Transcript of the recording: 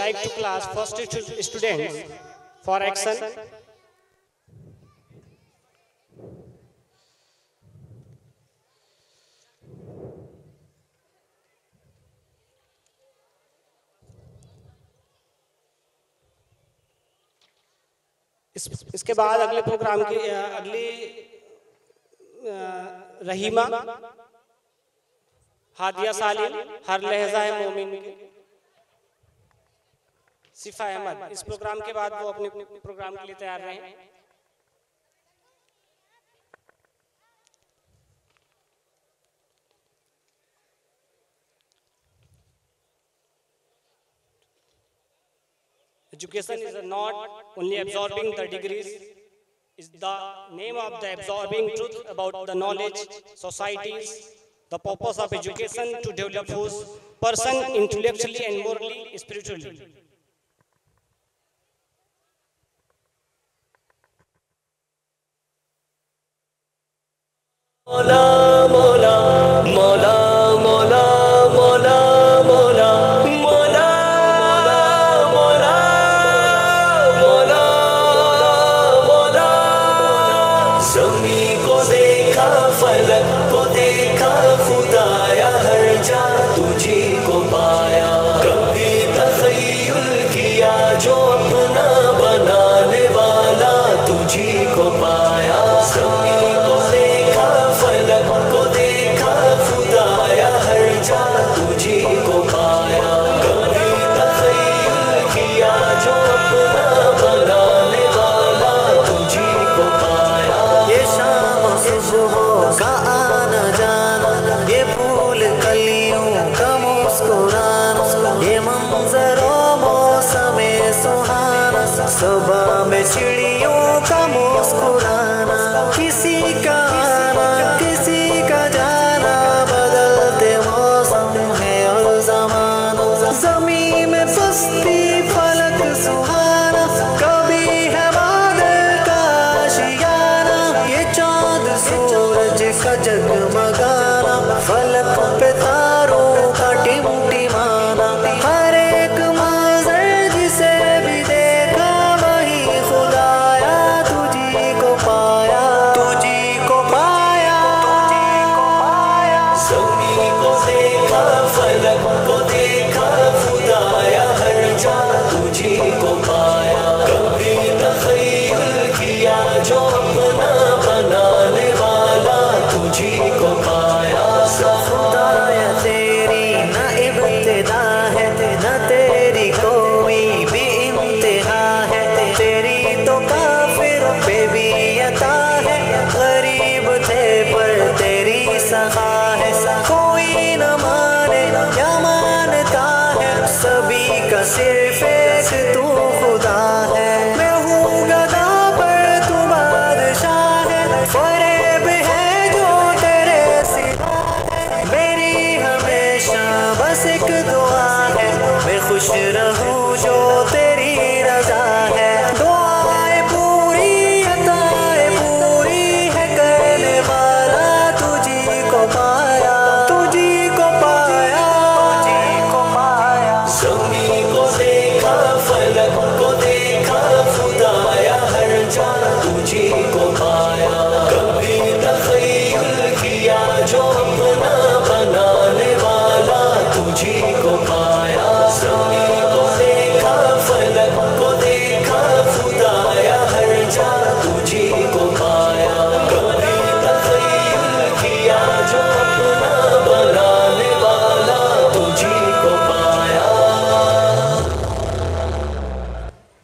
like to class first students for action. इसके बाद अगले प्रोग्राम की अगली रहीमा, हादिया सालिम, हर लहजा है मोमिन की, सिफा अहमद। इस प्रोग्राम के बाद वो अपने प्रोग्राम के लिए तैयार रहें। Education is not only absorbing the degrees, is the name of the absorbing truth about the knowledge, societies. The purpose of education to develop whose person intellectually and morally, spiritually. Mola, Mola, Mola, Mola, Mola, Mola, Mola, Mola, Mola, Mola, ज़मी को देखा, फलक को देखा, खुदाया हर जा तुझी को पाया। कभी तख़य्युल किया जो अपना बनाने वाला तुझी को पाया। ज़मी को देखा, फलक को देखा, खुदाया हर जा तुझी को पाया। कभी तख़य्युल किया जो अपना बनाने वाला तुझी को पाया। ये शाम सुबह का आना जाना, ये फूल कलियों का मुस्कुराना, ये मंजरों मौसमे सुहाना, सुबह में चिड़ियों का मुस्कुराना, किसी का आना किसी का जाना, बदलते मौसम है और ज़माना। ज़मीन में पस्ती फलक सुहाना, कभी है बादल का आशियाना, ये चाँद सूरज का जगमगाना, फलक पे तारों का टिमटिमाना। हर एक मंज़र जिसे भी देखा वही खुदाया तुझी को पाया, तुझी को पाया, तुझी को पाया। ज़मीन को देखा, फलक को देखा, खुदाया हर जा तुझी को पाया। कभी तख़य्युल किया जो अपना बनाने वाला तुझी को पाया। खुदाया तेरी न इब्तिदा है, न तेरी कोई भी इंतहा है, तेरी तो